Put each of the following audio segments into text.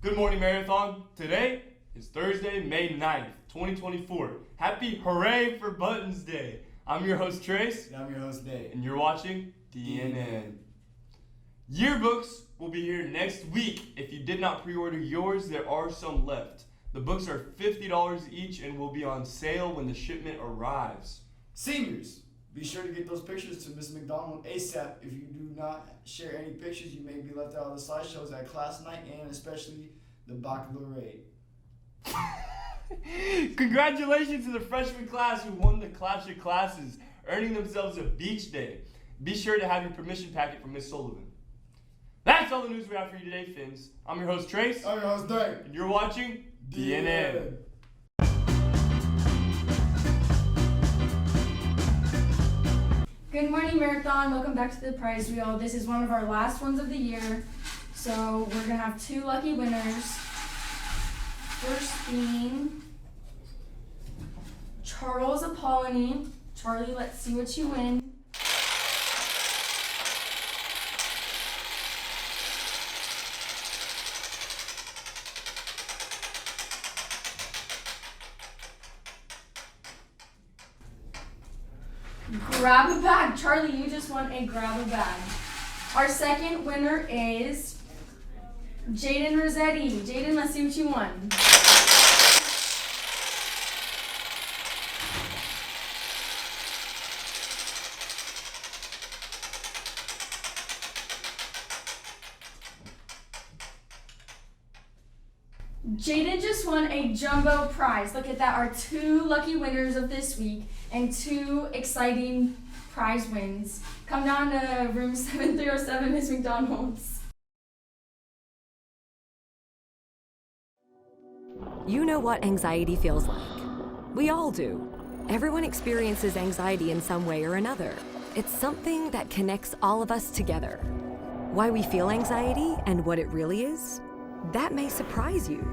Good morning, Marathon. Today is Thursday, May 9th, 2024. Happy hooray for Buttons Day. I'm your host, Trace. And I'm your host, Dave. And you're watching DNN. Yearbooks will be here next week. If you did not pre-order yours, there are some left. The books are $50 each and will be on sale when the shipment arrives. Seniors, be sure to get those pictures to Miss McDonald ASAP. If you do not share any pictures, you may be left out of the slideshows at class night and especially the baccalaureate. Congratulations to the freshman class who won the Clash of Classes, earning themselves a beach day. Be sure to have your permission packet from Miss Sullivan. That's all the news we have for you today, Finns. I'm your host, Trace. I'm your host, Dave. And you're watching DNN. Good morning, Marathon. Welcome back to the prize wheel. This is one of our last ones of the year. So we're going to have two lucky winners. First being Charles Apollony. Charlie, let's see what you win. Grab a bag. Charlie, you just won a grab a bag. Our second winner is Jaden Rossetti. Jaden, let's see what you won. Jaden just won a jumbo prize. Look at that, our two lucky winners of this week and two exciting prize wins. Come down to room 7307, Miss McDonald's. You know what anxiety feels like. We all do. Everyone experiences anxiety in some way or another. It's something that connects all of us together. Why we feel anxiety and what it really is, that may surprise you.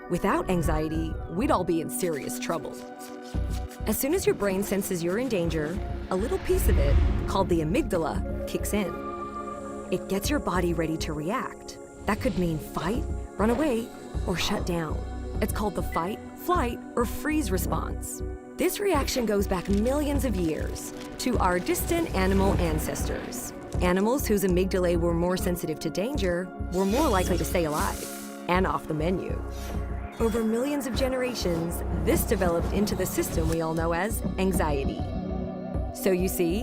Without anxiety, we'd all be in serious trouble. As soon as your brain senses you're in danger, a little piece of it, called the amygdala, kicks in. It gets your body ready to react. That could mean fight, run away, or shut down. It's called the fight, flight, or freeze response. This reaction goes back millions of years to our distant animal ancestors. Animals whose amygdalae were more sensitive to danger were more likely to stay alive and off the menu. Over millions of generations, this developed into the system we all know as anxiety. So you see,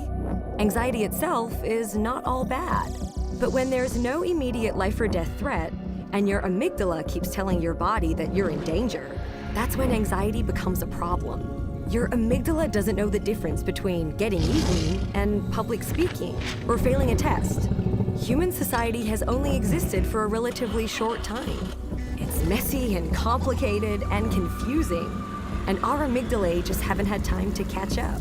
anxiety itself is not all bad. But when there's no immediate life or death threat, and your amygdala keeps telling your body that you're in danger, that's when anxiety becomes a problem. Your amygdala doesn't know the difference between getting eaten and public speaking or failing a test. Human society has only existed for a relatively short time. It's messy and complicated and confusing, and our amygdalae just haven't had time to catch up.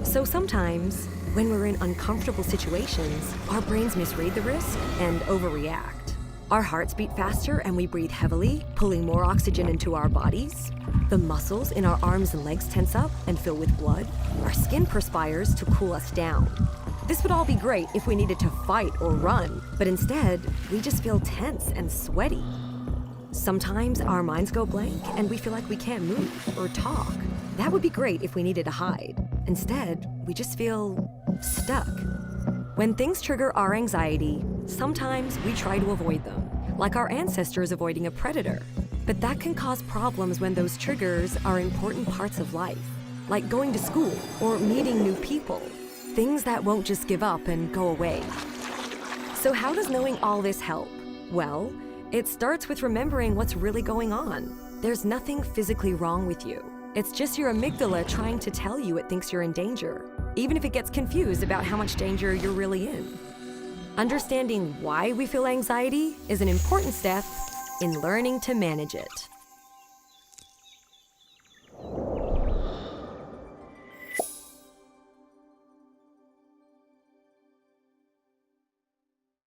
So sometimes, when we're in uncomfortable situations, our brains misread the risk and overreact. Our hearts beat faster and we breathe heavily, pulling more oxygen into our bodies. The muscles in our arms and legs tense up and fill with blood. Our skin perspires to cool us down. This would all be great if we needed to fight or run, but instead, we just feel tense and sweaty. Sometimes our minds go blank and we feel like we can't move or talk. That would be great if we needed to hide. Instead, we just feel stuck. When things trigger our anxiety, sometimes we try to avoid them, like our ancestors avoiding a predator. But that can cause problems when those triggers are important parts of life, like going to school or meeting new people, things that won't just give up and go away. So how does knowing all this help? Well, it starts with remembering what's really going on. There's nothing physically wrong with you. It's just your amygdala trying to tell you it thinks you're in danger, even if it gets confused about how much danger you're really in. Understanding why we feel anxiety is an important step in learning to manage it.